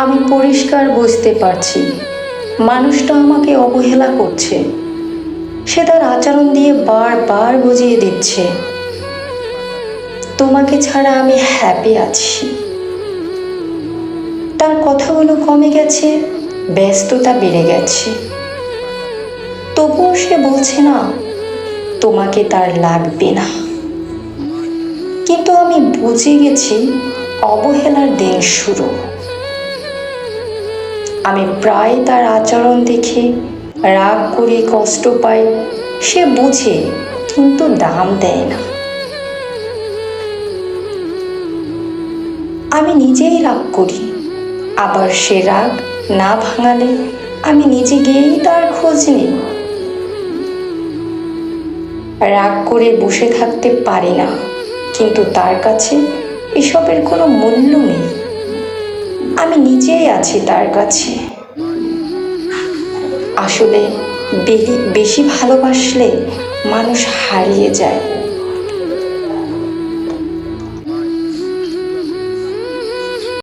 আমি পরিষ্কার বুঝতে পারছি মানুষটা আমাকে অবহেলা করছে। সে তার আচরণ দিয়ে বারবার বুঝিয়ে দিচ্ছে তোমাকে ছাড়া আমি হ্যাপি আছি। তার কথাগুলো কমে গেছে, ব্যস্ততা বেড়ে গেছে, তবুও সে বলছে না তোমাকে তার লাগবে না। কিন্তু আমি বুঝে গেছি অবহেলার দিন শুরু। আমি প্রায় তার আচরণ দেখে রাগ করে কষ্ট পাই। সে বুঝে কিন্তু দাম দেয় না। আমি নিজেই রাগ করি, আবার সে রাগ না ভাঙালে আমি নিজে গিয়েই তার খোঁজ নিই। রাগ করে বসে থাকতে পারি না, কিন্তু তার কাছে এসবের কোনো মূল্য নেই। আমি নিজেই আছি তার কাছে। আসলে বেশি ভালোবাসলে মানুষ হারিয়ে যায়।